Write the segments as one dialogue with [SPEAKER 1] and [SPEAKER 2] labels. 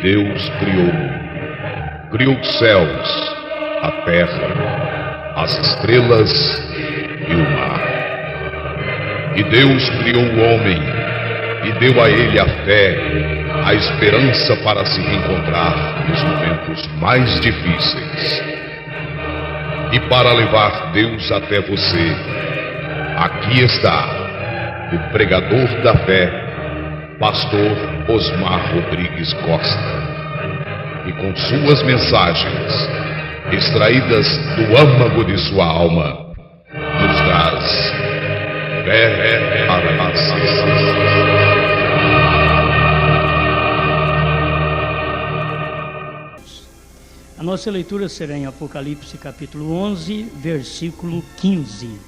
[SPEAKER 1] Deus criou os céus, a terra, as estrelas e o mar. E Deus criou o homem e deu a ele a fé, a esperança para se reencontrar nos momentos mais difíceis. E para levar Deus até você, aqui está o pregador da fé, Pastor Osmar Rodrigues Costa, e com suas mensagens, extraídas do âmago de sua alma, nos traz fé para nascer.
[SPEAKER 2] A nossa leitura será em Apocalipse capítulo 11, versículo 15.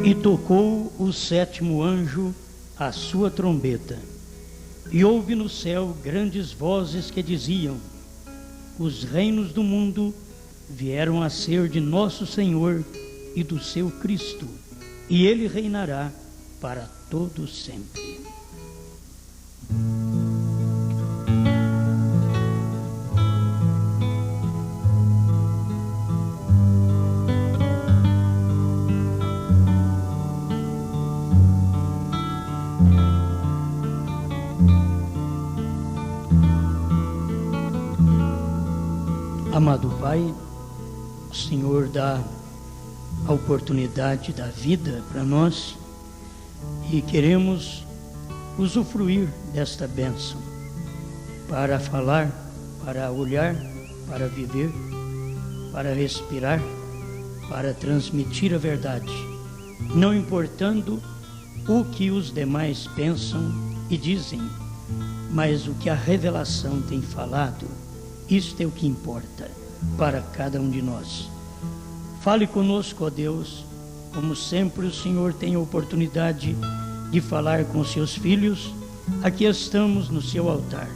[SPEAKER 2] E tocou o sétimo anjo a sua trombeta, e houve no céu grandes vozes que diziam: os reinos do mundo vieram a ser de nosso Senhor e do seu Cristo, e ele reinará para todo sempre. Amado Pai, o Senhor dá a oportunidade da vida para nós e queremos usufruir desta bênção para falar, para olhar, para viver, para respirar, para transmitir a verdade, não importando o que os demais pensam e dizem, mas o que a revelação tem falado. Isto é o que importa para cada um de nós. Fale conosco, ó Deus, como sempre o Senhor tem a oportunidade de falar com seus filhos. Aqui estamos no seu altar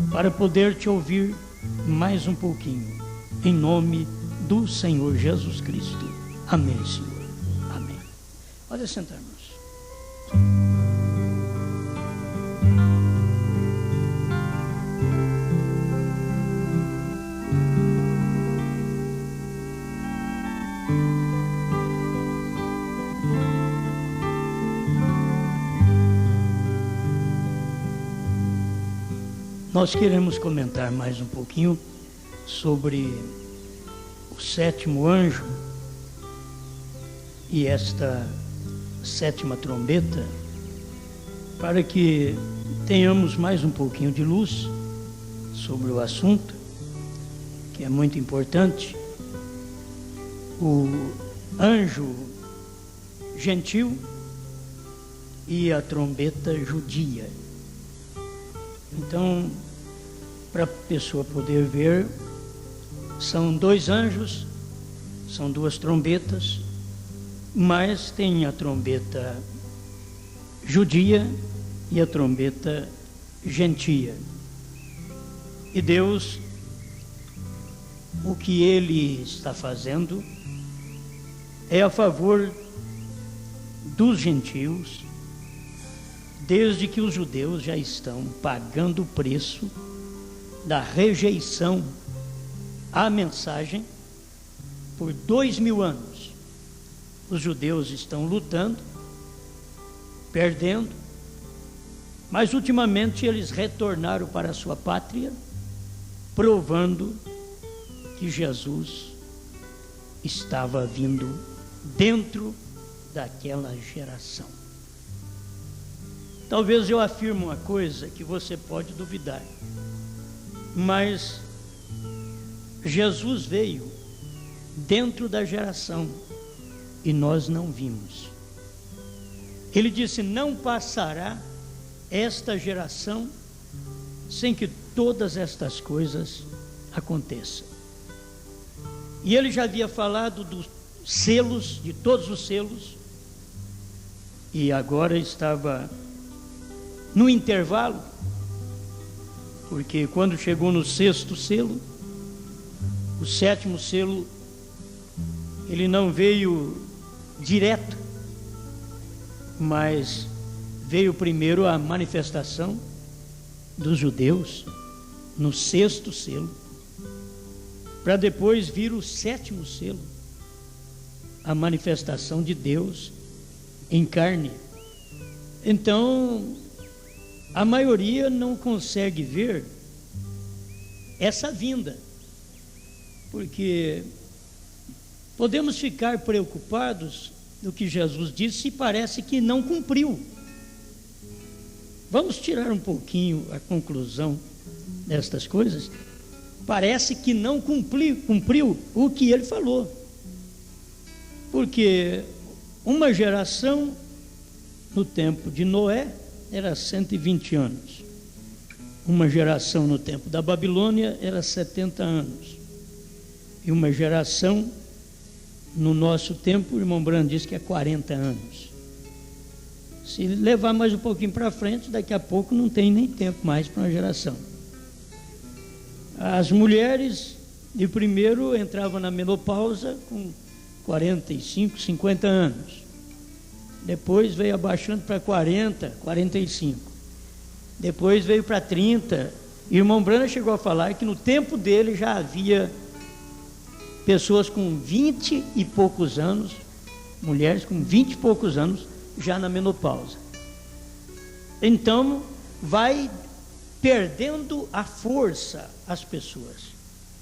[SPEAKER 2] para poder te ouvir mais um pouquinho. Em nome do Senhor Jesus Cristo. Amém, Senhor. Amém. Pode sentar, irmãos. Nós queremos comentar mais um pouquinho sobre o sétimo anjo e esta sétima trombeta, para que tenhamos mais um pouquinho de luz sobre o assunto, que é muito importante. O anjo gentil e a trombeta judia. Então, para a pessoa poder ver, são dois anjos, são duas trombetas, mas tem a trombeta judia e a trombeta gentia. E Deus, o que Ele está fazendo é a favor dos gentios, desde que os judeus já estão pagando o preço da rejeição à mensagem por 2000 anos. Os judeus estão lutando, perdendo, mas ultimamente eles retornaram para a sua pátria, provando que Jesus estava vindo dentro daquela geração. Talvez eu afirme uma coisa que você pode duvidar, mas Jesus veio dentro da geração e nós não vimos. Ele disse: não passará esta geração sem que todas estas coisas aconteça. E ele já havia falado dos selos, de todos os selos, e agora estava no intervalo, porque quando chegou no 6º selo, o 7º selo, ele não veio direto, mas veio primeiro a manifestação dos judeus no 6º selo, para depois vir o 7º selo, a manifestação de Deus em carne. Então, a maioria não consegue ver essa vinda, porque podemos ficar preocupados do que Jesus disse e parece que não cumpriu. Vamos tirar um pouquinho a conclusão destas coisas. Parece que não cumpriu o que ele falou, porque uma geração no tempo de Noé era 120 anos, uma geração no tempo da Babilônia era 70 anos, e uma geração no nosso tempo, o irmão Brando diz que é 40 anos. Se levar mais um pouquinho para frente, daqui a pouco não tem nem tempo mais para uma geração. As mulheres de primeiro entravam na menopausa com 45, 50 anos. Depois veio abaixando para 40, 45. Depois veio para 30. E o irmão Brana chegou a falar que no tempo dele já havia pessoas com 20 e poucos anos, mulheres com 20 e poucos anos, já na menopausa. Então, vai perdendo a força as pessoas.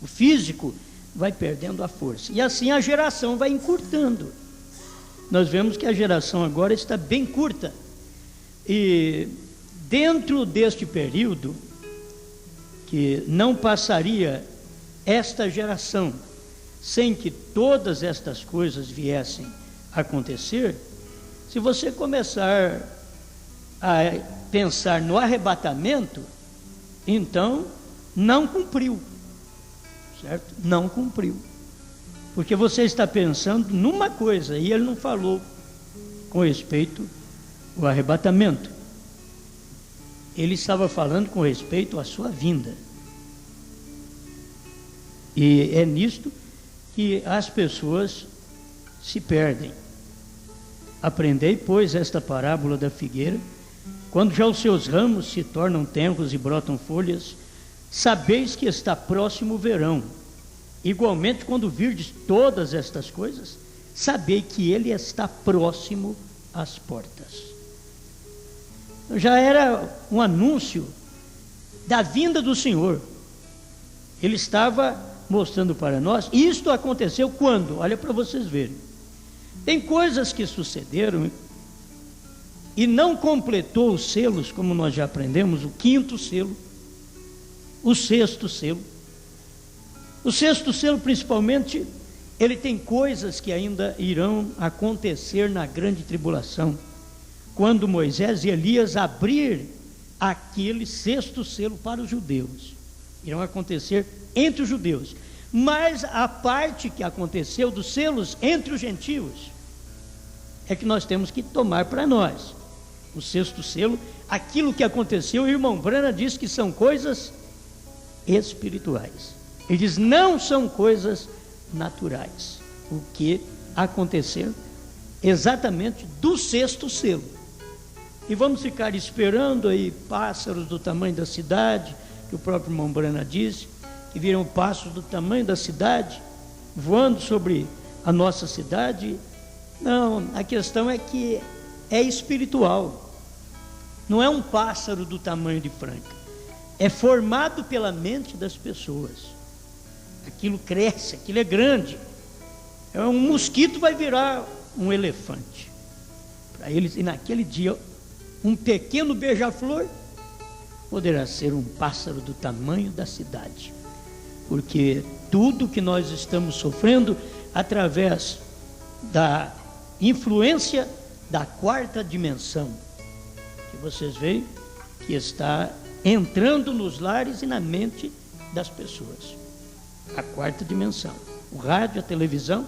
[SPEAKER 2] O físico vai perdendo a força. E assim a geração vai encurtando. Nós vemos que a geração agora está bem curta. E dentro deste período, que não passaria esta geração sem que todas estas coisas viessem a acontecer, se você começar a pensar no arrebatamento, então não cumpriu, certo? Não cumpriu, porque você está pensando numa coisa e ele não falou com respeito ao arrebatamento. Ele estava falando com respeito à sua vinda. E é nisto que as pessoas se perdem. Aprendei, pois, esta parábola da figueira: quando já os seus ramos se tornam tenros e brotam folhas, sabeis que está próximo o verão. Igualmente, quando virdes todas estas coisas, sabei que ele está próximo às portas. Já era um anúncio da vinda do Senhor. Ele estava mostrando para nós. E isto aconteceu quando? Olha para vocês verem. Tem coisas que sucederam e não completou os selos, como nós já aprendemos, o 5º selo, o 6º selo. O 6º selo, principalmente, ele tem coisas que ainda irão acontecer na grande tribulação, quando Moisés e Elias abrir aquele 6º selo para os judeus. Irão acontecer entre os judeus. Mas a parte que aconteceu dos selos entre os gentios é que nós temos que tomar para nós. O 6º selo, aquilo que aconteceu, o irmão Brana diz que são coisas espirituais. Ele diz, não são coisas naturais. O que aconteceu exatamente do 6º selo. E vamos ficar esperando aí pássaros do tamanho da cidade, que o próprio irmão Brana disse, que viram pássaros do tamanho da cidade, voando sobre a nossa cidade. Não, a questão é que é espiritual. Não é um pássaro do tamanho de Franca. É formado pela mente das pessoas. Aquilo cresce, aquilo é grande. Um mosquito vai virar um elefante. Para eles, e naquele dia, um pequeno beija-flor poderá ser um pássaro do tamanho da cidade. Porque tudo que nós estamos sofrendo através da influência da 4ª dimensão, que vocês veem que está entrando nos lares e na mente das pessoas. a quarta dimensão. O rádio, a televisão,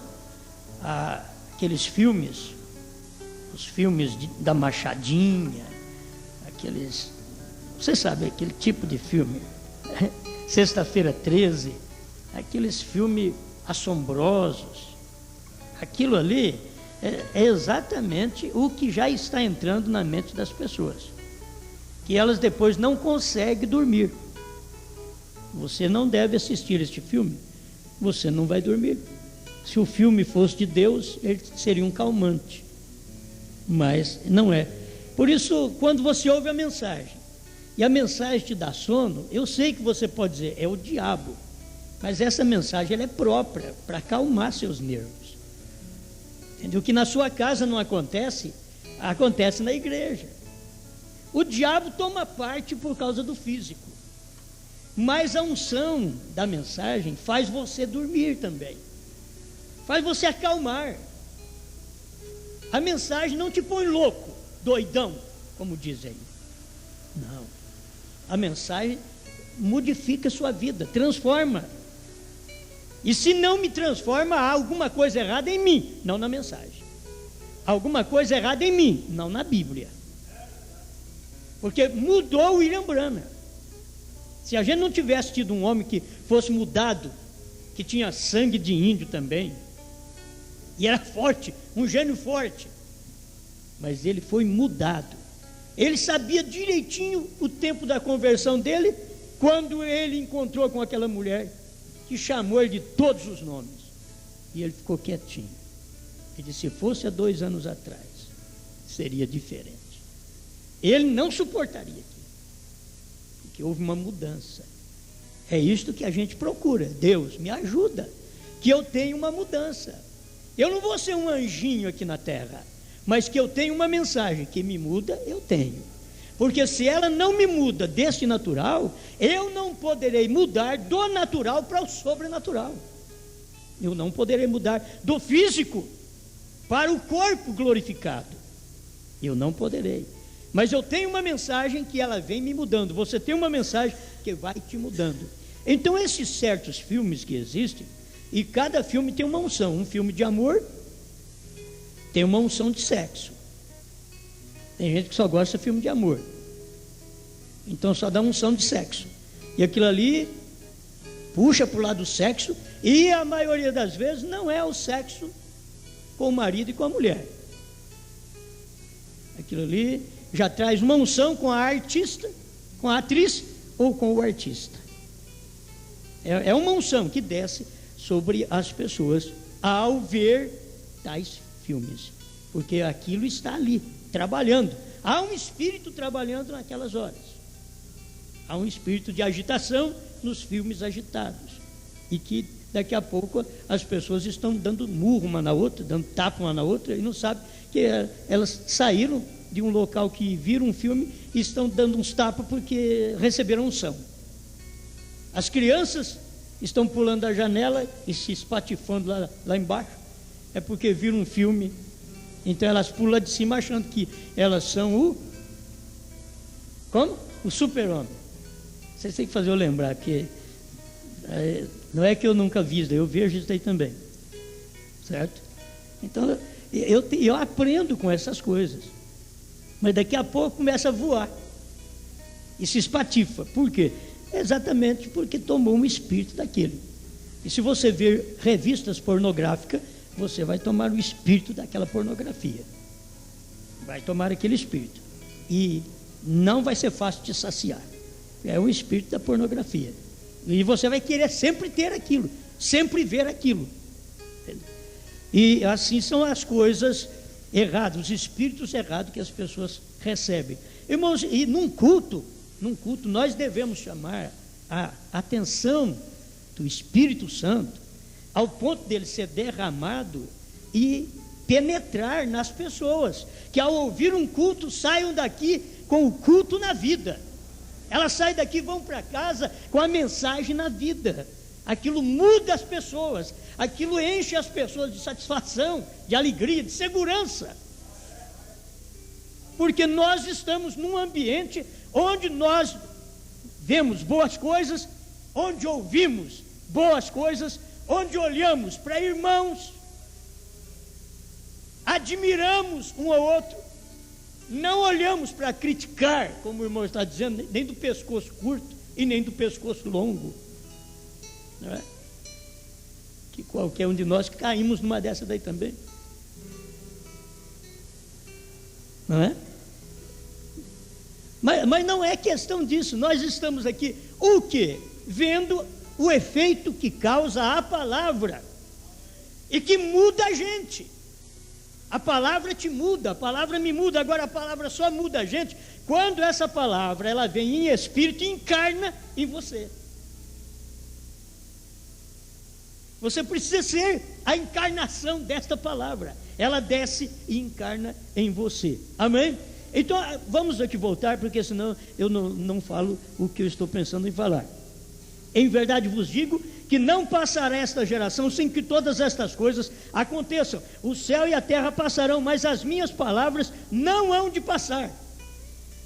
[SPEAKER 2] aqueles filmes, os filmes da Machadinha, aqueles, você sabe, aquele tipo de filme, Sexta-feira 13, aqueles filmes assombrosos, aquilo ali é exatamente o que já está entrando na mente das pessoas, que elas depois não conseguem dormir. Você não deve assistir este filme, você não vai dormir. Se o filme fosse de Deus, ele seria um calmante, mas não é. Por isso, quando você ouve a mensagem, e a mensagem te dá sono, eu sei que você pode dizer, é o diabo, mas essa mensagem ela é própria para acalmar seus nervos. Entendeu? O que na sua casa não acontece, acontece na igreja. O diabo toma parte por causa do físico, mas a unção da mensagem faz você dormir também, faz você acalmar. A mensagem não te põe louco, doidão, como dizem. Não. A mensagem modifica a sua vida, transforma. E se não me transforma, há alguma coisa errada em mim, não na mensagem. Alguma coisa errada em mim, não na Bíblia. Porque mudou o William Branham. Se a gente não tivesse tido um homem que fosse mudado, que tinha sangue de índio também, e era forte, um gênio forte, mas ele foi mudado. Ele sabia direitinho o tempo da conversão dele, quando ele encontrou com aquela mulher que chamou ele de todos os nomes, e ele ficou quietinho. Ele disse, se fosse há 2 anos atrás, seria diferente. Ele não suportaria aquilo, porque houve uma mudança. É isto que a gente procura. Deus, me ajuda, que eu tenha uma mudança. Eu não vou ser um anjinho aqui na terra, mas que eu tenho uma mensagem que me muda, eu tenho. Porque se ela não me muda deste natural, eu não poderei mudar do natural para o sobrenatural. Eu não poderei mudar do físico para o corpo glorificado. Eu não poderei. Mas eu tenho uma mensagem que ela vem me mudando. Você tem uma mensagem que vai te mudando. Então esses certos filmes que existem, e cada filme tem uma unção. Um filme de amor tem uma unção de sexo. Tem gente que só gosta de filme de amor, então só dá unção de sexo, e aquilo ali puxa para o lado do sexo, e a maioria das vezes não é o sexo com o marido e com a mulher. Aquilo ali já traz uma unção com a artista, com a atriz ou com o artista. É uma unção que desce sobre as pessoas ao ver tais filmes, porque aquilo está ali, trabalhando. Há um espírito trabalhando naquelas horas. Há um espírito de agitação nos filmes agitados, e que daqui a pouco as pessoas estão dando murro uma na outra, dando tapa uma na outra, e não sabem que elas saíram de um local que viram um filme e estão dando uns tapas porque receberam unção. As crianças estão pulando da janela e se espatifando lá embaixo, é porque viram um filme. Então elas pulam de cima achando que elas são o super-homem. Vocês têm que fazer eu lembrar, porque não é que eu nunca vi isso, eu vejo isso aí também, certo? Então eu aprendo com essas coisas, mas daqui a pouco começa a voar e se espatifa. Por quê? Exatamente porque tomou um espírito daquele. E se você ver revistas pornográficas, você vai tomar o espírito daquela pornografia, vai tomar aquele espírito, e não vai ser fácil de saciar. É o espírito da pornografia, e você vai querer sempre ter aquilo, sempre ver aquilo. E assim são as coisas erradas, os espíritos errados que as pessoas recebem. Irmãos, e num culto nós devemos chamar a atenção do Espírito Santo, ao ponto dele ser derramado e penetrar nas pessoas, que ao ouvir um culto saiam daqui com o culto na vida. Elas saem daqui e vão para casa com a mensagem na vida. Aquilo muda as pessoas, aquilo enche as pessoas de satisfação, de alegria, de segurança, porque nós estamos num ambiente onde nós vemos boas coisas, onde ouvimos boas coisas, onde olhamos para irmãos, admiramos um ao outro, não olhamos para criticar, como o irmão está dizendo, nem do pescoço curto e nem do pescoço longo, não é? Que qualquer um de nós caímos numa dessa daí também, não é? Mas não é questão disso. Nós estamos aqui, o quê? Vendo o efeito que causa a palavra e que muda a gente. A palavra te muda, a palavra me muda. Agora a palavra só muda a gente quando essa palavra ela vem em espírito e encarna em você. Você precisa ser a encarnação desta palavra. Ela desce e encarna em você. Amém? Então vamos aqui voltar, porque senão eu não falo o que eu estou pensando em falar. Em verdade vos digo que não passará esta geração sem que todas estas coisas aconteçam. O céu e a terra passarão, mas as minhas palavras não hão de passar.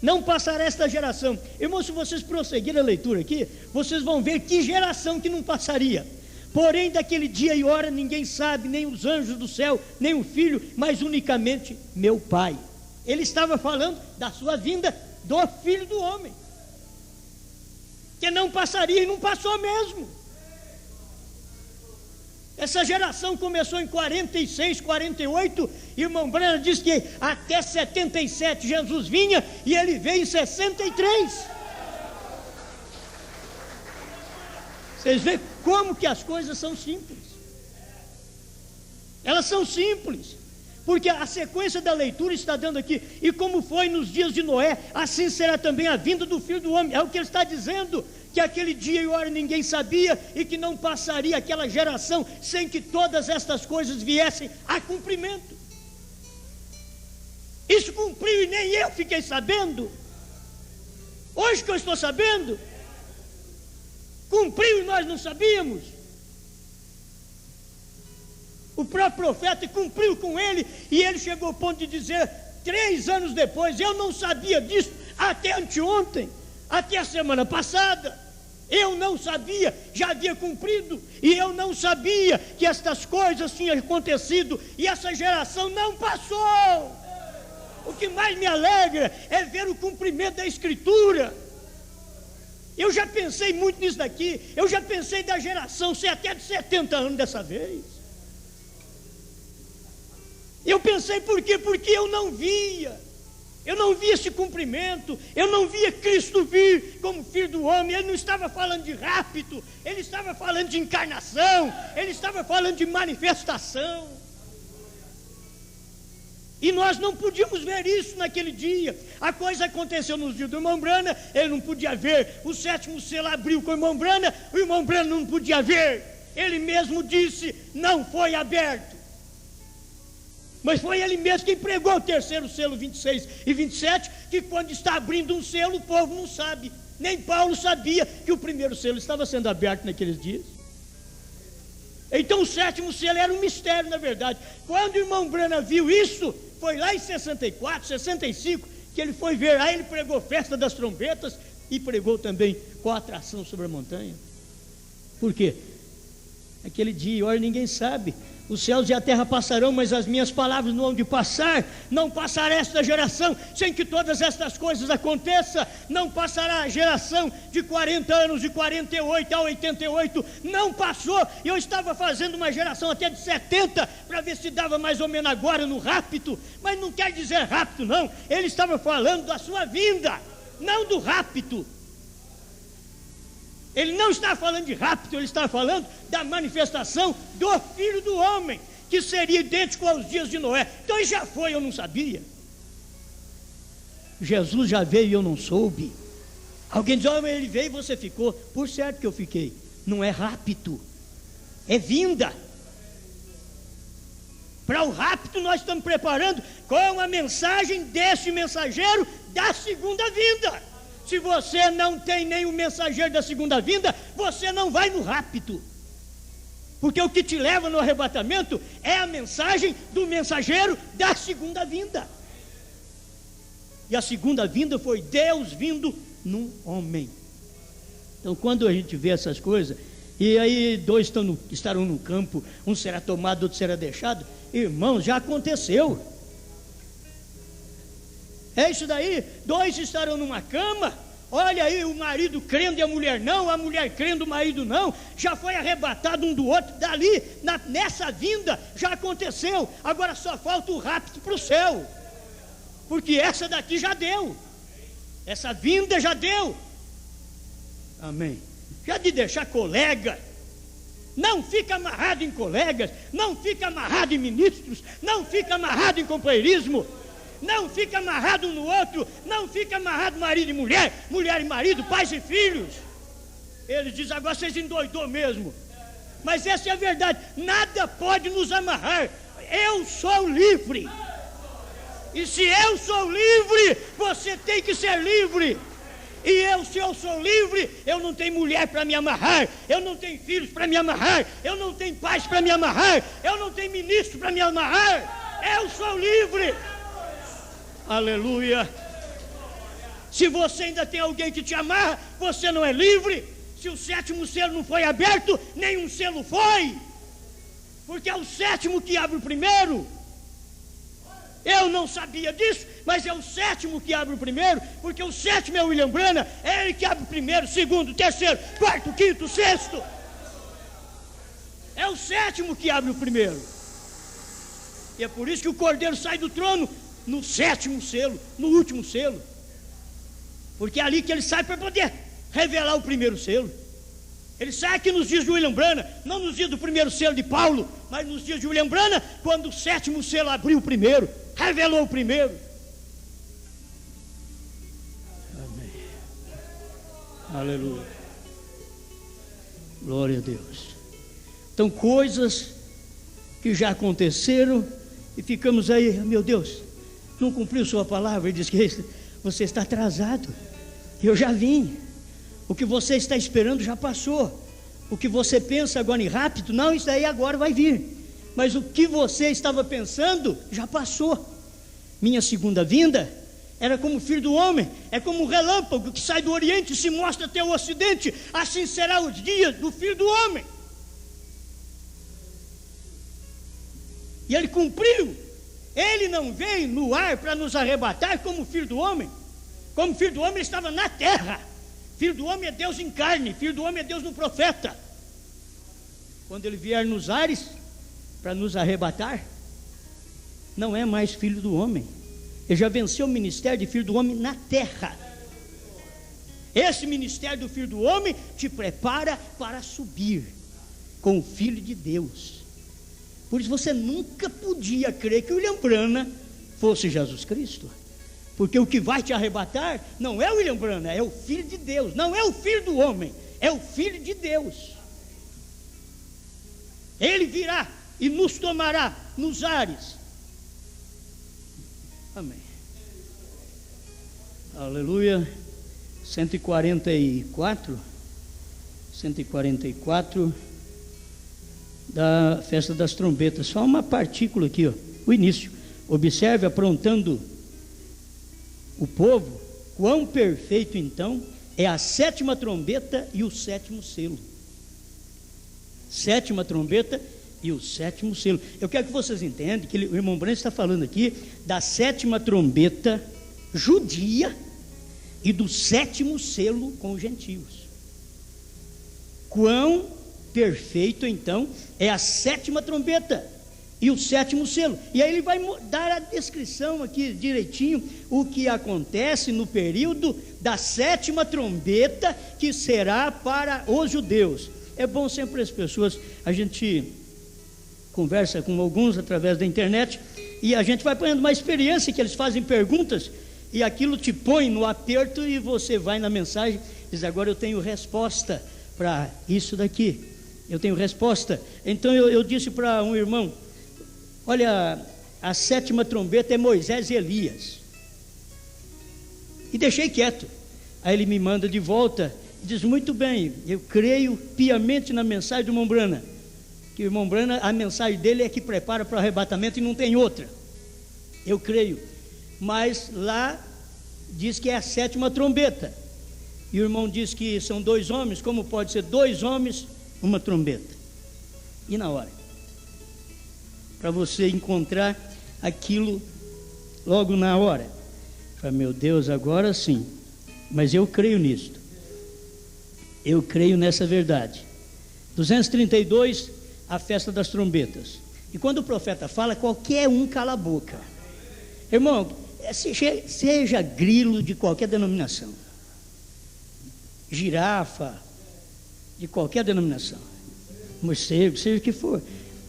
[SPEAKER 2] Não passará esta geração. Irmãos, se vocês prosseguirem a leitura aqui, vocês vão ver que geração que não passaria. Porém daquele dia e hora ninguém sabe, nem os anjos do céu, nem o Filho, mas unicamente meu Pai. Ele estava falando da sua vinda do Filho do Homem, que não passaria, e não passou mesmo. Essa geração começou em 46, 48, irmão Branham diz que até 77 Jesus vinha, e ele veio em 63. Vocês veem como que as coisas são simples. Elas são simples, porque a sequência da leitura está dando aqui, e como foi nos dias de Noé, assim será também a vinda do Filho do Homem. É o que ele está dizendo, que aquele dia e hora ninguém sabia, e que não passaria aquela geração sem que todas estas coisas viessem a cumprimento. Isso cumpriu e nem eu fiquei sabendo. Hoje que eu estou sabendo, cumpriu e nós não sabíamos. O próprio profeta cumpriu com ele, e ele chegou ao ponto de dizer, 3 anos depois, eu não sabia disso até anteontem, até a semana passada, eu não sabia, já havia cumprido, e eu não sabia que estas coisas tinham acontecido, e essa geração não passou. O que mais me alegra é ver o cumprimento da Escritura. Eu já pensei muito nisso daqui, eu já pensei da geração ser até de 70 anos dessa vez. Eu pensei por quê? Porque eu não via esse cumprimento, eu não via Cristo vir como Filho do Homem. Ele não estava falando de rapto, ele estava falando de encarnação, ele estava falando de manifestação. E nós não podíamos ver isso naquele dia. A coisa aconteceu nos dias do irmão Branham, ele não podia ver, o 7º selo abriu com o irmão Branham não podia ver, ele mesmo disse, não foi aberto. Mas foi ele mesmo quem pregou o 3º selo 26 e 27, que quando está abrindo um selo, o povo não sabe. Nem Paulo sabia que o 1º selo estava sendo aberto naqueles dias. Então o 7º selo era um mistério, na verdade. Quando o irmão Branham viu isso, foi lá em 64, 65, que ele foi ver. Aí ele pregou festa das trombetas e pregou também com a atração sobre a montanha. Por quê? Aquele dia e hora ninguém sabe. Os céus e a terra passarão, mas as minhas palavras não hão de passar. Não passará esta geração sem que todas estas coisas aconteçam. Não passará a geração de 40 anos, de 48 a 88. Não passou. Eu estava fazendo uma geração até de 70, para ver se dava mais ou menos agora no rapto. Mas não quer dizer rapto, não. Ele estava falando da sua vinda, não do rapto. Ele não está falando de rapto, ele está falando da manifestação do Filho do Homem, que seria idêntico aos dias de Noé. Então ele já foi, eu não sabia. Jesus já veio e eu não soube. Alguém diz, oh, ele veio e você ficou. Por certo que eu fiquei. Não é rapto, é vinda. Para o rapto nós estamos preparando com a mensagem desse mensageiro da segunda vinda. Se você não tem nenhum mensageiro da segunda vinda, você não vai no rapto. Porque o que te leva no arrebatamento é a mensagem do mensageiro da segunda vinda. E a segunda vinda foi Deus vindo num homem. Então quando a gente vê essas coisas, E aí dois estarão no campo, um será tomado, outro será deixado. Irmãos, já aconteceu. É isso daí, dois estarão numa cama. Olha aí, o marido crendo e a mulher não, a mulher crendo, o marido não. Já foi arrebatado um do outro. Dali, nessa vinda, já aconteceu. Agora só falta o rapto para o céu, porque essa daqui já deu. Essa vinda já deu. Amém. Já de deixar colega. Não fica amarrado em colegas, não fica amarrado em ministros, não fica amarrado em companheirismo, não fica amarrado um no outro, não fica amarrado marido e mulher, mulher e marido, pais e filhos. Ele diz: agora vocês endoidou mesmo. Mas essa é a verdade, nada pode nos amarrar. Eu sou livre. E se eu sou livre, você tem que ser livre. E se eu sou livre, eu não tenho mulher para me amarrar, eu não tenho filhos para me amarrar, eu não tenho pais para me amarrar, eu não tenho ministro para me amarrar. Eu sou livre. Aleluia. Se você ainda tem alguém que te amarra, você não é livre. Se o sétimo selo não foi aberto, nenhum selo foi, porque é o sétimo que abre o primeiro. Eu não sabia disso, mas é o sétimo que abre o primeiro, porque o sétimo é o William Branham, é ele que abre o primeiro, segundo, terceiro, quarto, quinto, sexto. É o sétimo que abre o primeiro. E é por isso que o Cordeiro sai do trono no sétimo selo, no último selo, porque é ali que ele sai para poder revelar o primeiro selo. Ele sai aqui nos dias de William Branham, não nos dias do primeiro selo de Paulo, mas nos dias de William Branham, quando o sétimo selo abriu o primeiro, revelou o primeiro. Amém. Aleluia. Glória a Deus. Então, coisas que já aconteceram e ficamos aí: meu Deus, não cumpriu sua palavra. Ele diz que você está atrasado. Eu já vim. O que você está esperando já passou. O que você pensa agora em rápido, não, isso daí agora vai vir. Mas o que você estava pensando já passou. Minha segunda vinda era como o filho do homem, é como um relâmpago que sai do oriente e se mostra até o ocidente. Assim será os dias do filho do homem. E ele cumpriu. Ele não veio no ar para nos arrebatar como o filho do homem. Como o filho do homem, ele estava na terra. Filho do homem é Deus em carne, filho do homem é Deus no profeta. Quando ele vier nos ares para nos arrebatar, não é mais filho do homem. Ele já venceu o ministério de filho do homem na terra. Esse ministério do filho do homem te prepara para subir com o filho de Deus. Por isso você nunca podia crer que o William Branham fosse Jesus Cristo, porque o que vai te arrebatar não é o William Branham, é o filho de Deus. Não é o filho do homem, é o filho de Deus. Ele virá e nos tomará nos ares. Amém. Aleluia. 144 da festa das trombetas. Só uma partícula aqui, ó, o início. Observe, aprontando o povo, quão perfeito então é a sétima trombeta e o sétimo selo. Sétima trombeta e o sétimo selo. Eu quero que vocês entendam que o irmão Branham está falando aqui da sétima trombeta judia e do sétimo selo com os gentios. Quão perfeito então é a sétima trombeta e o sétimo selo. E aí ele vai dar a descrição aqui direitinho o que acontece no período da sétima trombeta, que será para os judeus. É bom sempre as pessoas, a gente conversa com alguns através da internet e a gente vai apanhando uma experiência que eles fazem perguntas e aquilo te põe no aperto e você vai na mensagem e diz: agora eu tenho resposta para isso daqui, eu tenho resposta. Então eu disse para um irmão: olha, a sétima trombeta é Moisés e Elias. E deixei quieto. Aí ele me manda de volta e diz: muito bem, eu creio piamente na mensagem do irmão Branham, que o irmão Branham, a mensagem dele é que prepara para o arrebatamento e não tem outra. Eu creio, mas lá diz que é a sétima trombeta. E o irmão diz que são dois homens. Como pode ser dois homens uma trombeta. E na hora? Para você encontrar aquilo logo na hora. Fala, meu Deus, agora sim. Mas eu creio nisto. Eu creio nessa verdade. 232, a festa das trombetas. E quando o profeta fala, qualquer um cala a boca. Irmão, seja grilo de qualquer denominação, girafa de qualquer denominação, morcego, seja o que for,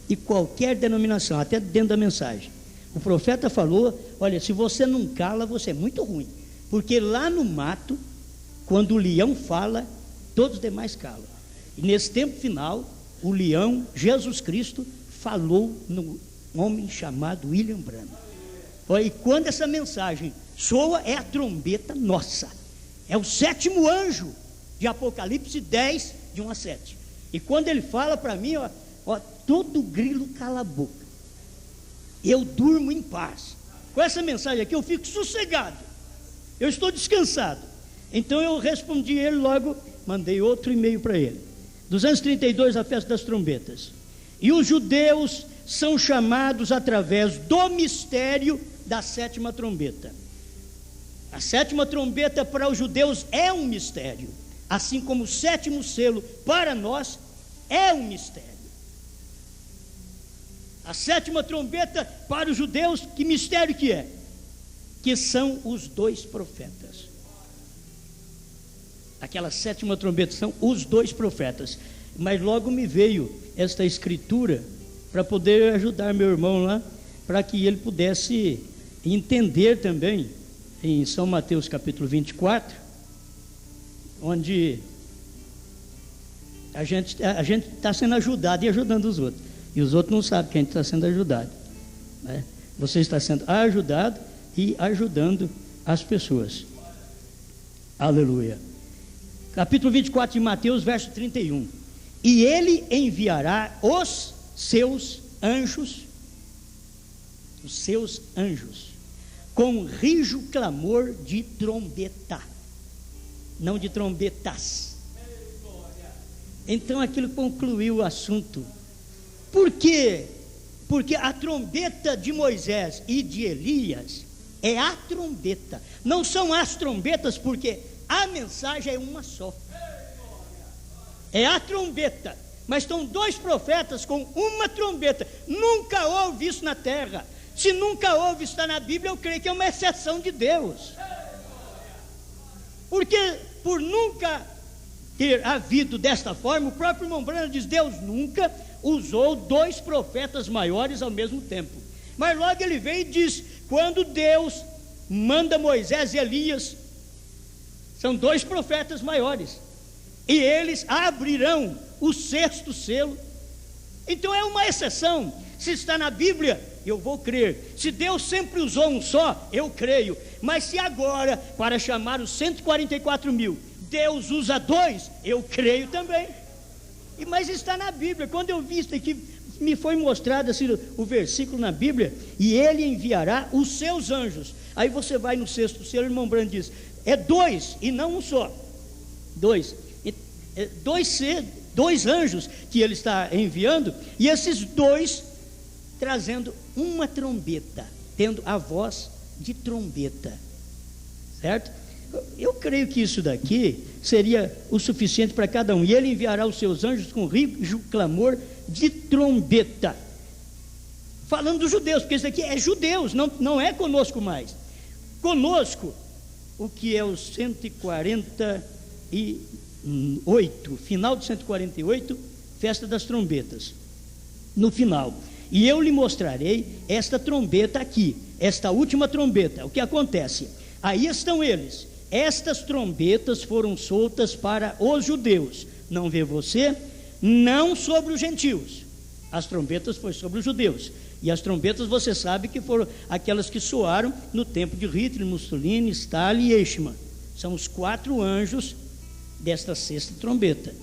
[SPEAKER 2] de qualquer denominação, até dentro da mensagem. O profeta falou, olha, se você não cala, você é muito ruim. Porque lá no mato, quando o leão fala, todos os demais calam. E nesse tempo final, o leão, Jesus Cristo, falou no homem chamado William Branham. E quando essa mensagem soa, é a trombeta nossa. É o 7º anjo de Apocalipse 10, de 1 a 7. E quando ele fala para mim, todo grilo cala a boca. Eu durmo em paz. Com essa mensagem aqui eu fico sossegado. Eu estou descansado. Então eu respondi ele logo, mandei outro e-mail para ele. 232, a festa das trombetas. E os judeus são chamados através do mistério da 7ª trombeta. A 7ª trombeta para os judeus é um mistério, assim como o 7º selo para nós é um mistério. A 7ª trombeta para os judeus, que mistério que é? Que são os 2 profetas. Aquela 7ª trombeta são os 2 profetas. Mas logo me veio esta escritura para poder ajudar meu irmão lá, para que ele pudesse entender também em São Mateus capítulo 24, onde a gente está sendo ajudado e ajudando os outros, e os outros não sabem que a gente está sendo ajudado, né? Você está sendo ajudado e ajudando as pessoas. Aleluia. Capítulo 24 de Mateus, verso 31. E ele enviará os seus anjos, com rijo clamor de trombeta, não de trombetas. Então aquilo concluiu o assunto. Por quê? Porque a trombeta de Moisés e de Elias é a trombeta, não são as trombetas, porque a mensagem é uma só. É a trombeta, mas estão 2 profetas com uma trombeta. Nunca houve isso na terra. Se nunca houve, está na Bíblia, eu creio que é uma exceção de Deus. Porque por nunca ter havido desta forma, o próprio irmão Branham diz, Deus nunca usou 2 profetas maiores ao mesmo tempo. Mas logo ele veio e diz, quando Deus manda Moisés e Elias, são 2 profetas maiores, e eles abrirão o 6º selo. Então é uma exceção. Se está na Bíblia, eu vou crer. Se Deus sempre usou um só, eu creio. Mas se agora, para chamar os 144 mil, Deus usa 2, eu creio também. Mas está na Bíblia. Quando eu vi isso aqui, me foi mostrado assim, o versículo na Bíblia, e ele enviará os seus anjos. Aí você vai no 6º selo, o irmão Branham diz, é 2 e não um só. 2 anjos que ele está enviando, e esses 2 trazendo uma trombeta, tendo a voz de trombeta, certo? Eu creio que isso daqui seria o suficiente para cada um. E ele enviará os seus anjos com rijo clamor de trombeta, falando dos judeus, porque isso aqui é judeus, não é conosco mais. Conosco, o que é os 148, final de 148, festa das trombetas, no final. E eu lhe mostrarei esta trombeta aqui, esta última trombeta. O que acontece? Aí estão eles. Estas trombetas foram soltas para os judeus. Não vê você? Não sobre os gentios. As trombetas foram sobre os judeus. E as trombetas você sabe que foram aquelas que soaram no tempo de Hitler, Mussolini, Stalin e Eichmann. São os 4 anjos desta 6ª trombeta.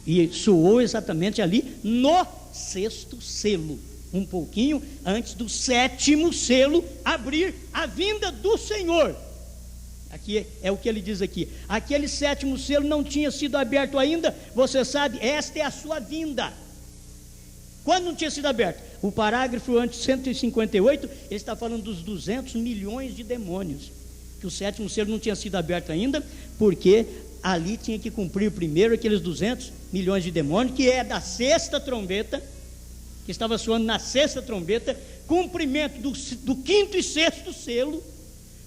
[SPEAKER 2] E soou exatamente ali no 6º selo, um pouquinho antes do 7º selo abrir a vinda do Senhor. Aqui é o que ele diz aqui. Aquele 7º selo não tinha sido aberto ainda. Você sabe, esta é a sua vinda. Quando não tinha sido aberto? O parágrafo antes 158, ele está falando dos 200 milhões de demônios. Que o 7º selo não tinha sido aberto ainda, porque ali tinha que cumprir primeiro aqueles 200 milhões de demônios, que é da 6ª trombeta, que estava soando na 6ª trombeta, cumprimento do 5º e 6º selo,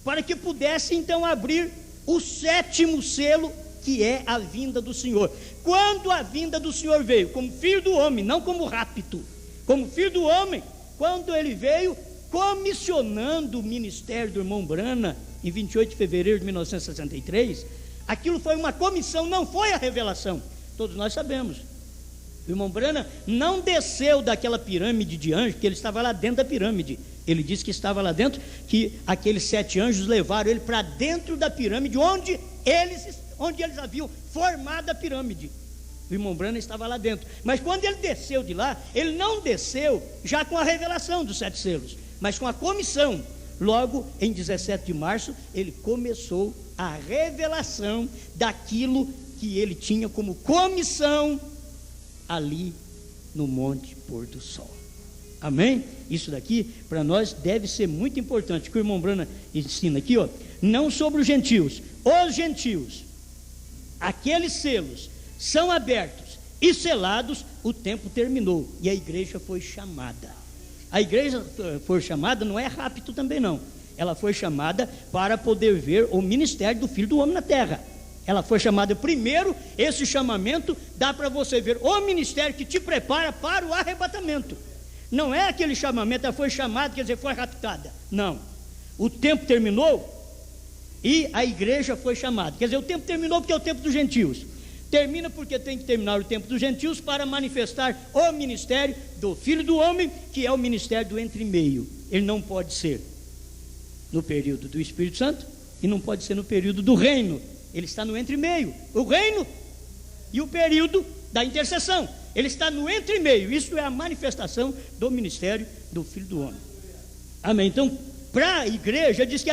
[SPEAKER 2] para que pudesse então abrir o 7º selo, que é a vinda do Senhor. Quando a vinda do Senhor veio, como filho do homem, não como rapto, como filho do homem, quando ele veio comissionando o ministério do irmão Brana, em 28 de fevereiro de 1963, aquilo foi uma comissão, não foi a revelação. Todos nós sabemos. O irmão Brana não desceu daquela pirâmide de anjos, porque ele estava lá dentro da pirâmide. Ele disse que estava lá dentro, que aqueles 7 anjos levaram ele para dentro da pirâmide, onde eles haviam formado a pirâmide. O irmão Brana estava lá dentro. Mas quando ele desceu de lá, ele não desceu já com a revelação dos 7 selos, mas com a comissão. Logo, em 17 de março, ele começou a revelação daquilo que ele tinha como comissão ali no Monte Pôr do Sol. Amém? Isso daqui para nós deve ser muito importante, que o irmão Brana ensina aqui, ó, não sobre os gentios. Os gentios, aqueles selos são abertos e selados, o tempo terminou e a igreja foi chamada. A igreja foi chamada, não é rapto também não. Ela foi chamada para poder ver o ministério do Filho do Homem na terra. Ela foi chamada primeiro. Esse chamamento dá para você ver o ministério que te prepara para o arrebatamento. Não é aquele chamamento, ela foi chamada, quer dizer, foi raptada. Não, o tempo terminou e a igreja foi chamada. Quer dizer, o tempo terminou porque é o tempo dos gentios. Termina porque tem que terminar o tempo dos gentios para manifestar o ministério do Filho do Homem, que é o ministério do entre-meio. Ele não pode ser no período do Espírito Santo e não pode ser no período do reino. Ele está no entre-meio, o reino e o período da intercessão. Ele está no entre-meio. Isso é a manifestação do ministério do Filho do Homem. Amém? Então, para a igreja, diz que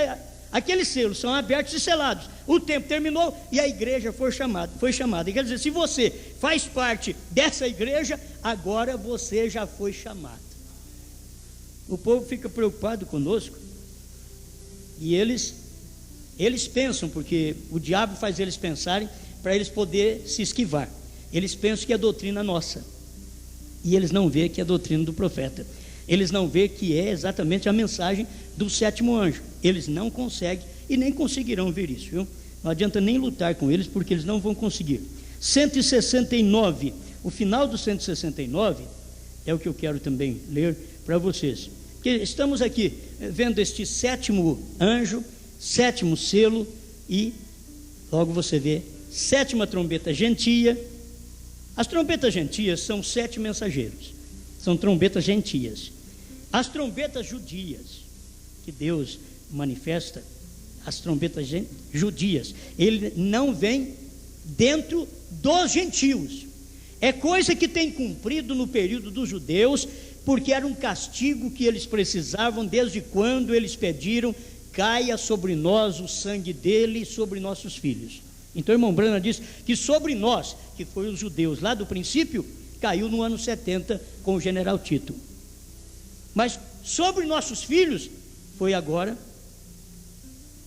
[SPEAKER 2] aqueles selos são abertos e selados. O tempo terminou e a igreja foi chamada. Quer dizer, se você faz parte dessa igreja, agora você já foi chamado. O povo fica preocupado conosco e eles pensam, porque o diabo faz eles pensarem para eles poderem se esquivar. Eles pensam que é doutrina nossa e eles não veem que é doutrina do profeta. Eles não veem que é exatamente a mensagem do 7º anjo. Eles não conseguem e nem conseguirão ver isso, viu? Não adianta nem lutar com eles, porque eles não vão conseguir. 169, o final do 169 é o que eu quero também ler para vocês, porque estamos aqui vendo este 7º anjo, 7º selo, e logo você vê 7ª trombeta gentia. As trombetas gentias são 7 mensageiros, são trombetas gentias. As trombetas judias, que Deus manifesta, as trombetas judias, ele não vem dentro dos gentios. É coisa que tem cumprido no período dos judeus, porque era um castigo que eles precisavam desde quando eles pediram: caia sobre nós o sangue dele e sobre nossos filhos. Então o irmão Brana diz que sobre nós, que foi os judeus lá do princípio, caiu no ano 70 com o general Tito. Mas sobre nossos filhos foi agora,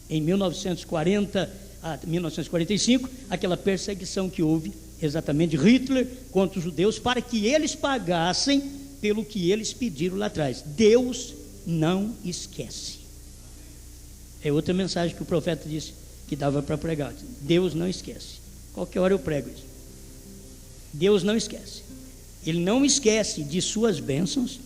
[SPEAKER 2] em 1940 a 1945, aquela perseguição que houve, exatamente, de Hitler contra os judeus, para que eles pagassem pelo que eles pediram lá atrás. Deus não esquece. É outra mensagem que o profeta disse que dava para pregar. Deus não esquece. Qualquer hora eu prego isso. Deus não esquece. Ele não esquece de suas bênçãos,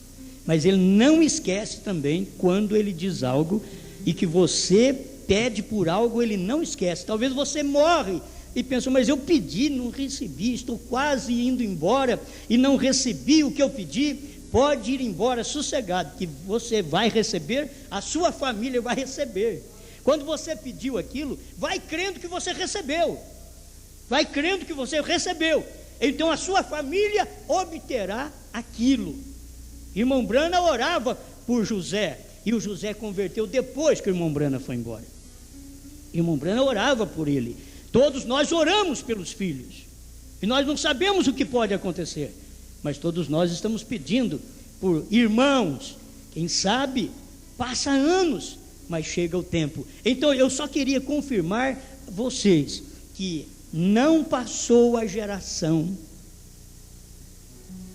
[SPEAKER 2] mas ele não esquece também quando ele diz algo e que você pede por algo, ele não esquece. Talvez você morre e pensa: mas eu pedi, não recebi, estou quase indo embora e não recebi o que eu pedi. Pode ir embora sossegado, que você vai receber, a sua família vai receber. Quando você pediu aquilo, vai crendo que você recebeu, vai crendo que você recebeu, então a sua família obterá aquilo. Irmão Brana orava por José, e o José converteu depois que o irmão Brana foi embora. Irmão Branham orava por ele. Todos nós oramos pelos filhos. E nós não sabemos o que pode acontecer. Mas todos nós estamos pedindo por irmãos. Quem sabe, passa anos, mas chega o tempo. Então eu só queria confirmar vocês que não passou a geração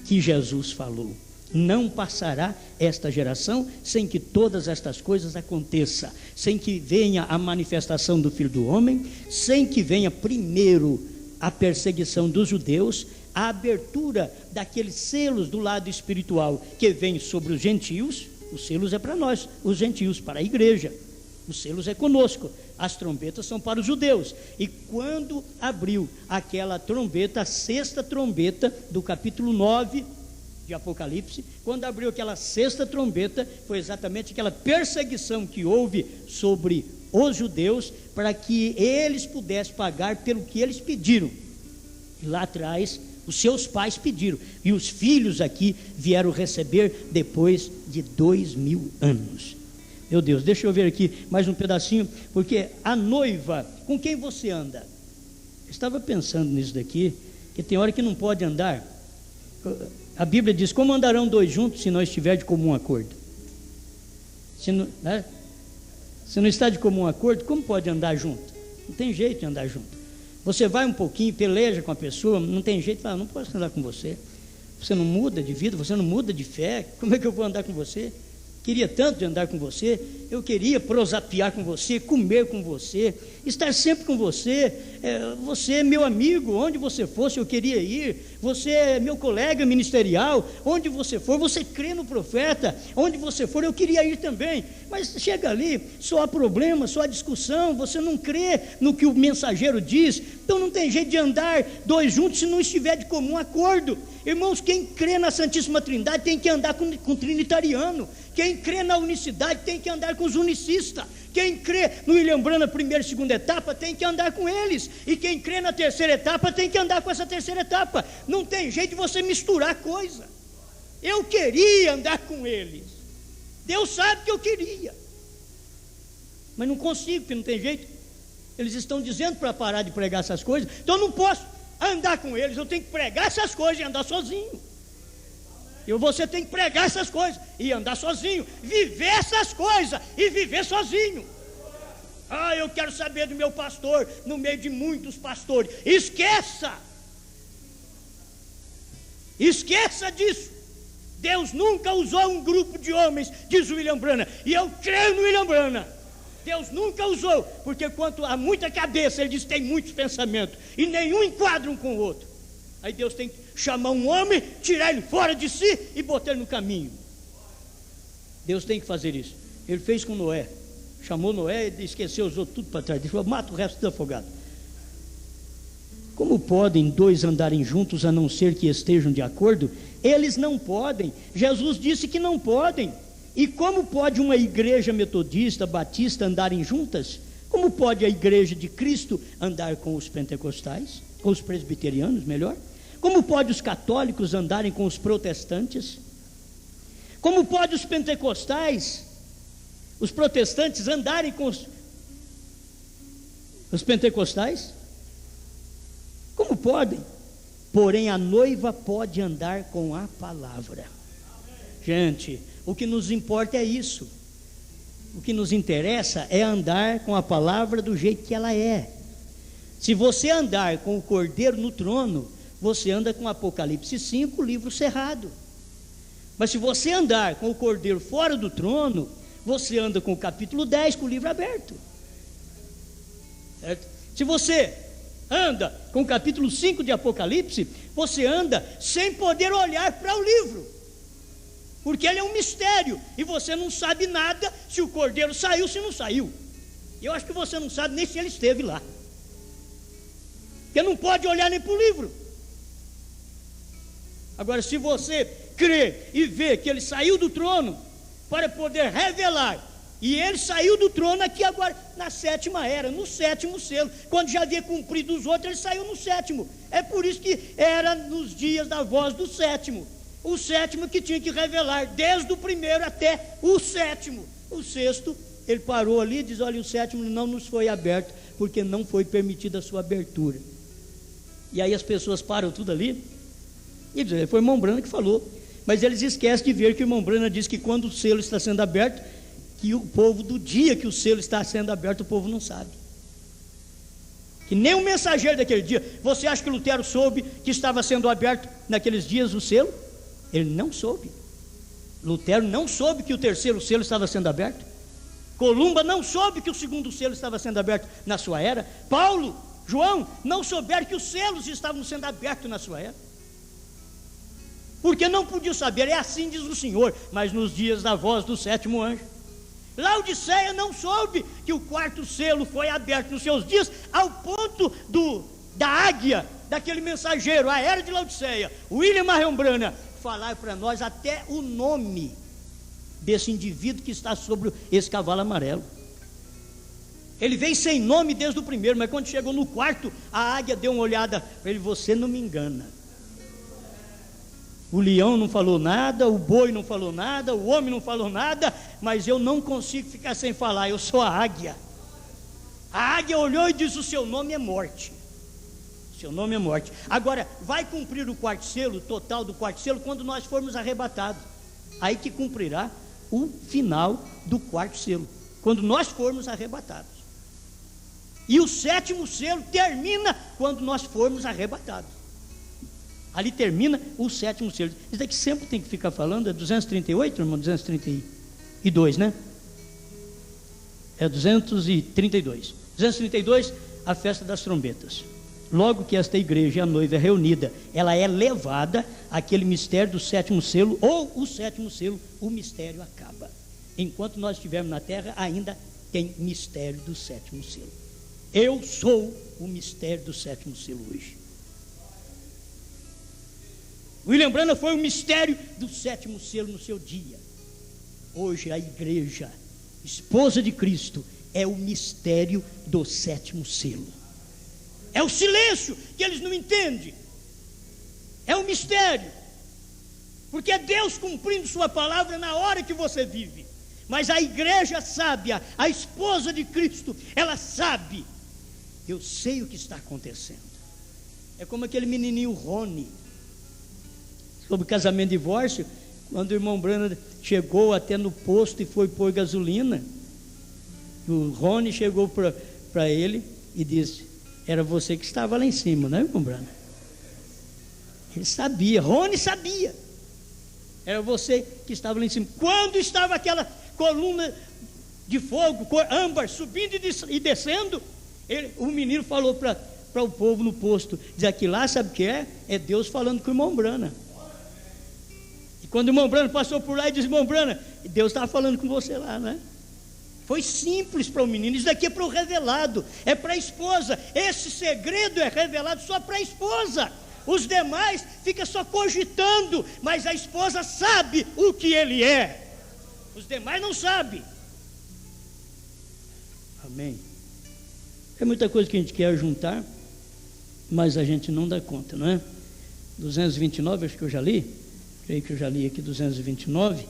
[SPEAKER 2] que Jesus falou. Não passará esta geração sem que todas estas coisas aconteçam, sem que venha a manifestação do Filho do Homem, sem que venha primeiro a perseguição dos judeus, a abertura daqueles selos do lado espiritual que vem sobre os gentios. Os selos é para nós, os gentios, para a igreja. Os selos é conosco, as trombetas são para os judeus. E quando abriu aquela trombeta, a sexta trombeta do capítulo 9 de Apocalipse, quando abriu aquela sexta trombeta, foi exatamente aquela perseguição que houve sobre os judeus, para que eles pudessem pagar pelo que eles pediram. E lá atrás, os seus pais pediram, e os filhos aqui vieram receber depois de 2000 anos. Meu Deus, deixa eu ver aqui mais um pedacinho, porque a noiva, com quem você anda? Eu estava pensando nisso daqui, que tem hora que não pode andar. A Bíblia diz: como andarão dois juntos se não estiver de comum acordo? Se não está de comum acordo, como pode andar junto? Não tem jeito de andar junto. Você vai um pouquinho, peleja com a pessoa, não tem jeito, fala: não posso andar com você. Você não muda de vida, você não muda de fé, como é que eu vou andar com você? Queria tanto de andar com você, eu queria prosapiar com você, comer com você, estar sempre com você. Você é meu amigo, onde você fosse eu queria ir. Você é meu colega ministerial, onde você for, você crê no profeta, onde você for eu queria ir também. Mas chega ali, só há problema, só há discussão, você não crê no que o mensageiro diz. Então não tem jeito de andar dois juntos se não estiver de comum acordo. Irmãos, quem crê na Santíssima Trindade tem que andar com o trinitariano. Quem crê na unicidade tem que andar com os unicistas. Quem crê no William Branham, primeira e segunda etapa, tem que andar com eles. E quem crê na terceira etapa tem que andar com essa terceira etapa. Não tem jeito de você misturar coisa. Eu queria andar com eles. Deus sabe que eu queria. Mas não consigo, porque não tem jeito. Eles estão dizendo para parar de pregar essas coisas. Então eu não posso andar com eles, eu tenho que pregar essas coisas e andar sozinho. E você tem que pregar essas coisas e andar sozinho, viver essas coisas e viver sozinho. Eu quero saber do meu pastor no meio de muitos pastores. Esqueça disso. Deus nunca usou um grupo de homens, diz o William Branham, e eu creio no William Branham. Deus nunca usou, porque quanto há muita cabeça, ele diz, tem muitos pensamentos, e nenhum enquadra um com o outro. Aí Deus tem que chamar um homem, tirar ele fora de si e botar ele no caminho. Deus tem que fazer isso. Ele fez com Noé, chamou Noé e esqueceu os outros tudo para trás. Ele falou: mata o resto do afogado. Como podem dois andarem juntos a não ser que estejam de acordo? Eles não podem. Jesus disse que não podem. E como pode uma igreja metodista, batista andarem juntas? Como pode a igreja de Cristo andar com os pentecostais? Com os presbiterianos, melhor? Como pode os católicos andarem com os protestantes? Como pode os pentecostais, os protestantes andarem com os pentecostais? Como podem? Porém a noiva pode andar com a palavra. Gente, o que nos importa é isso. O que nos interessa é andar com a palavra do jeito que ela é. Se você andar com o Cordeiro no trono, você anda com Apocalipse 5, o livro cerrado. Mas se você andar com o Cordeiro fora do trono, você anda com o capítulo 10, com o livro aberto. Certo? Se você anda com o capítulo 5 de Apocalipse, você anda sem poder olhar para o livro, porque ele é um mistério, e você não sabe nada se o Cordeiro saiu, se não saiu. Eu acho que você não sabe nem se ele esteve lá, porque não pode olhar nem para o livro. Agora, se você crê e vê que ele saiu do trono para poder revelar, e ele saiu do trono aqui agora, na sétima era, no sétimo selo, quando já havia cumprido os outros, ele saiu no sétimo. É por isso que era nos dias da voz do sétimo, o sétimo que tinha que revelar, desde o primeiro até o sétimo. O sexto ele parou ali e diz: olha, o sétimo não nos foi aberto, porque não foi permitida a sua abertura. E aí as pessoas param tudo ali e dizem: foi o irmão Brana que falou. Mas eles esquecem de ver que o irmão Brana diz que quando o selo está sendo aberto, que o povo, do dia que o selo está sendo aberto, o povo não sabe. Que nem o mensageiro daquele dia. Você acha que Lutero soube que estava sendo aberto naqueles dias o selo? Ele não soube. Lutero não soube que o terceiro selo estava sendo aberto. Columba não soube que o segundo selo estava sendo aberto na sua era. Paulo, João não souberam que os selos estavam sendo abertos na sua era, porque não podiam saber. É assim diz o Senhor, mas nos dias da voz do sétimo anjo. Laodiceia não soube que o quarto selo foi aberto nos seus dias, ao ponto da águia, daquele mensageiro, a era de Laodiceia, William Marion Branham, falar para nós até o nome desse indivíduo que está sobre esse cavalo amarelo. Ele veio sem nome desde o primeiro, mas quando chegou no quarto, a águia deu uma olhada para ele: você não me engana. O leão não falou nada, o boi não falou nada, o homem não falou nada, mas eu não consigo ficar sem falar, eu sou a águia. A águia olhou e disse: o seu nome é morte. Seu nome é morte. Agora, vai cumprir o quarto selo, o total do quarto selo, quando nós formos arrebatados. Aí que cumprirá o final do quarto selo, quando nós formos arrebatados. E o sétimo selo termina quando nós formos arrebatados. Ali termina o sétimo selo. Isso daqui sempre tem que ficar falando. É 238, irmão? 232, né? É 232. 232, a festa das trombetas. Logo que esta igreja, a noiva, é reunida, ela é levada àquele mistério do sétimo selo, ou o sétimo selo, o mistério acaba. Enquanto nós estivermos na terra, ainda tem mistério do sétimo selo. Eu sou o mistério do sétimo selo hoje. William Branham foi o mistério do sétimo selo no seu dia. Hoje a igreja, esposa de Cristo, é o mistério do sétimo selo. É o silêncio que eles não entendem. É o mistério. Porque é Deus cumprindo sua palavra na hora que você vive. Mas a igreja sábia, a esposa de Cristo, ela sabe: eu sei o que está acontecendo. É como aquele menininho Rony, sobre casamento e divórcio, quando o irmão Branham chegou até no posto e foi pôr gasolina, o Rony chegou para ele e disse: era você que estava lá em cima, não é, irmão Branham? Ele sabia, Rony sabia, era você que estava lá em cima. Quando estava aquela coluna de fogo, cor âmbar, subindo e descendo, o menino falou para o povo no posto, diz: aqui lá, sabe o que é? É Deus falando com o irmão Branham. E quando o irmão Branham passou por lá e disse: irmão Branham, Deus estava falando com você lá, né? Foi simples para o menino. Isso daqui é para o revelado, é para a esposa. Esse segredo é revelado só para a esposa. Os demais ficam só cogitando, mas a esposa sabe o que ele é. Os demais não sabem. Amém. É muita coisa que a gente quer juntar, mas a gente não dá conta, não é? 229, acho que eu já li. Creio que eu já li aqui 229.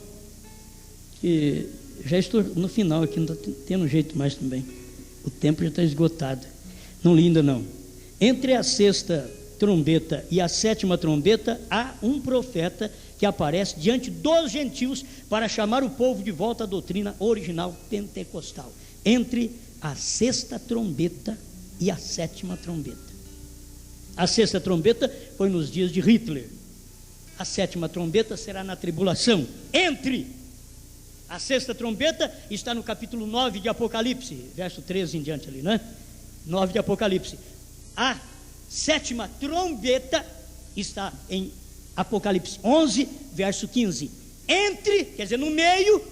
[SPEAKER 2] Que já estou no final aqui, não estou tendo jeito mais também. O tempo já está esgotado. Não li ainda não. Entre a sexta trombeta e a sétima trombeta, há um profeta que aparece diante dos gentios para chamar o povo de volta à doutrina original pentecostal. Entre a sexta trombeta e a sétima trombeta. A sexta trombeta foi nos dias de Hitler. A sétima trombeta será na tribulação. Entre a sexta trombeta está no capítulo 9 de Apocalipse, verso 13 em diante ali, né? 9 de Apocalipse. A sétima trombeta está em Apocalipse 11, verso 15. Entre, quer dizer, no meio,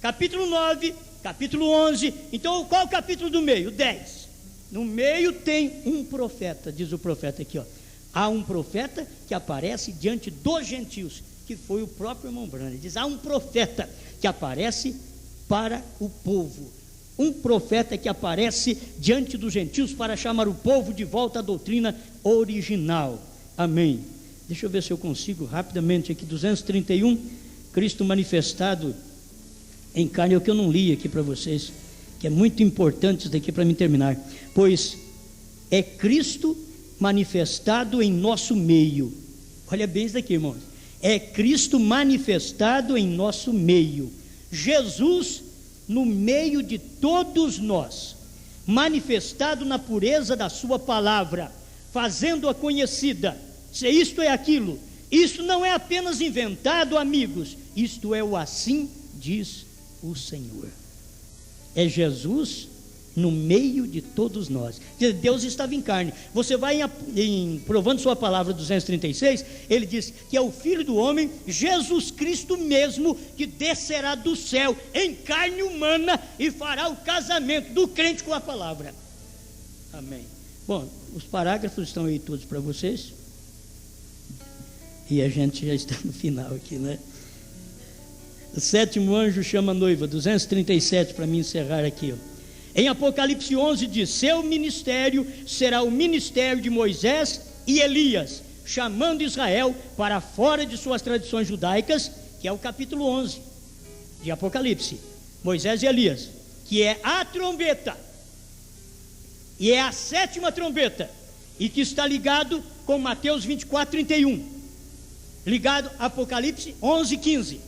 [SPEAKER 2] capítulo 9, capítulo 11. Então, qual é o capítulo do meio? 10. No meio tem um profeta, diz o profeta aqui, ó. Há um profeta que aparece diante dos gentios, que foi o próprio irmão Branham. Diz: há um profeta que aparece para o povo, um profeta que aparece diante dos gentios para chamar o povo de volta à doutrina original. Amém. Deixa eu ver se eu consigo rapidamente aqui, 231, Cristo manifestado em carne é o que eu não li aqui para vocês, que é muito importante isso daqui para mim terminar. Pois é Cristo manifestado em nosso meio. Olha bem isso daqui, irmãos. É Cristo manifestado em nosso meio. Jesus no meio de todos nós, manifestado na pureza da sua palavra, fazendo-a conhecida. Se isto é aquilo, isso não é apenas inventado, amigos, isto é o assim diz o Senhor. É Jesus no meio de todos nós. Deus estava em carne. Você vai provando sua palavra 236, ele diz que é o Filho do homem, Jesus Cristo mesmo, que descerá do céu em carne humana e fará o casamento do crente com a palavra. Amém. Bom, os parágrafos estão aí todos para vocês, e a gente já está no final aqui, né? O sétimo anjo chama a noiva, 237, para mim encerrar aqui, ó. Em Apocalipse 11 diz: seu ministério será o ministério de Moisés e Elias, chamando Israel para fora de suas tradições judaicas, que é o capítulo 11 de Apocalipse. Moisés e Elias, que é a trombeta, e é a sétima trombeta, e que está ligado com Mateus 24:31, ligado a Apocalipse 11:15,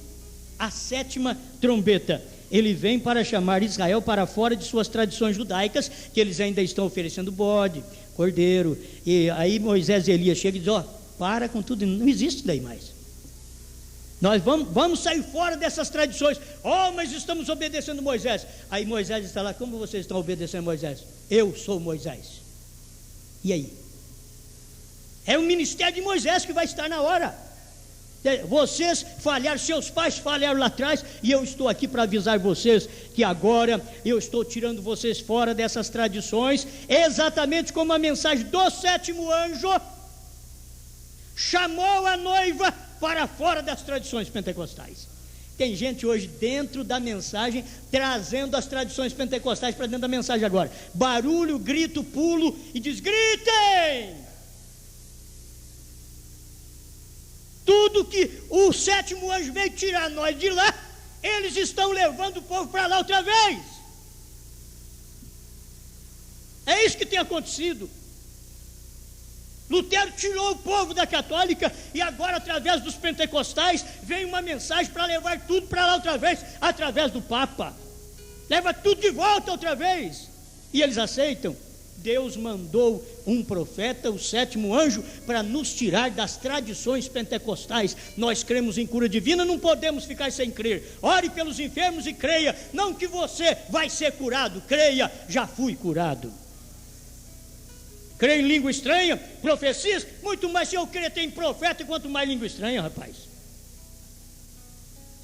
[SPEAKER 2] a sétima trombeta. Ele vem para chamar Israel para fora de suas tradições judaicas, que eles ainda estão oferecendo bode, cordeiro, e aí Moisés e Elias chegam e dizem: ó, para com tudo, não existe daí mais, nós vamos sair fora dessas tradições. Oh, mas estamos obedecendo Moisés. Aí Moisés está lá: como vocês estão obedecendo Moisés? Eu sou Moisés. E aí? É o ministério de Moisés que vai estar na hora. Vocês falharam, seus pais falharam lá atrás, e eu estou aqui para avisar vocês que agora eu estou tirando vocês fora dessas tradições, exatamente como a mensagem do sétimo anjo chamou a noiva para fora das tradições pentecostais. Tem gente hoje dentro da mensagem trazendo as tradições pentecostais para dentro da mensagem agora. Barulho, grito, pulo, e diz: gritem! Tudo que o sétimo anjo veio tirar nós de lá, eles estão levando o povo para lá outra vez. É isso que tem acontecido. Lutero tirou o povo da católica, e agora, através dos pentecostais, vem uma mensagem para levar tudo para lá outra vez, através do Papa. Leva tudo de volta outra vez, e eles aceitam. Deus mandou um profeta, o sétimo anjo, para nos tirar das tradições pentecostais. Nós cremos em cura divina, não podemos ficar sem crer. Ore pelos enfermos e creia, não que você vai ser curado, creia: já fui curado. Creio em língua estranha, profecias, muito mais. Se eu crer tem profeta, quanto mais língua estranha, rapaz.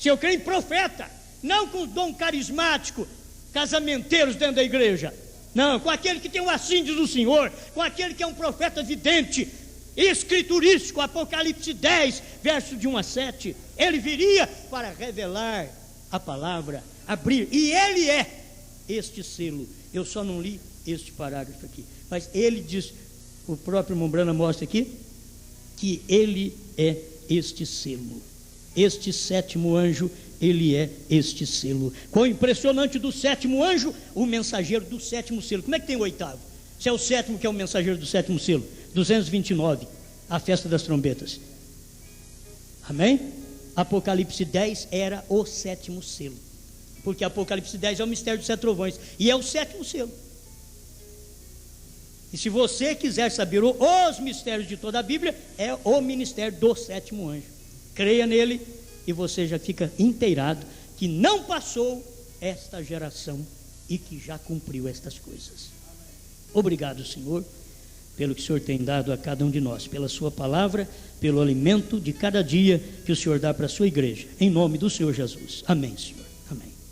[SPEAKER 2] Se eu creio em profeta, não com dom carismático, casamenteiros dentro da igreja, não, com aquele que tem o assim diz o Senhor, com aquele que é um profeta vidente, escriturístico. Apocalipse 10, verso de 1 a 7, ele viria para revelar a palavra, abrir, e ele é este selo. Eu só não li este parágrafo aqui, mas ele diz, o próprio Mombrana mostra aqui, que ele é este selo. Este sétimo anjo, ele é este selo. Quão impressionante do sétimo anjo, o mensageiro do sétimo selo. Como é que tem o oitavo? Se é o sétimo que é o mensageiro do sétimo selo, 229, a festa das trombetas. Amém? Apocalipse 10 era o sétimo selo, porque Apocalipse 10 é o mistério dos 7 trovões, e é o sétimo selo. E se você quiser saber os mistérios de toda a Bíblia, é o ministério do sétimo anjo. Creia nele, e você já fica inteirado que não passou esta geração e que já cumpriu estas coisas. Obrigado, Senhor, pelo que o Senhor tem dado a cada um de nós, pela sua palavra, pelo alimento de cada dia que o Senhor dá para a sua igreja, em nome do Senhor Jesus. Amém, Senhor.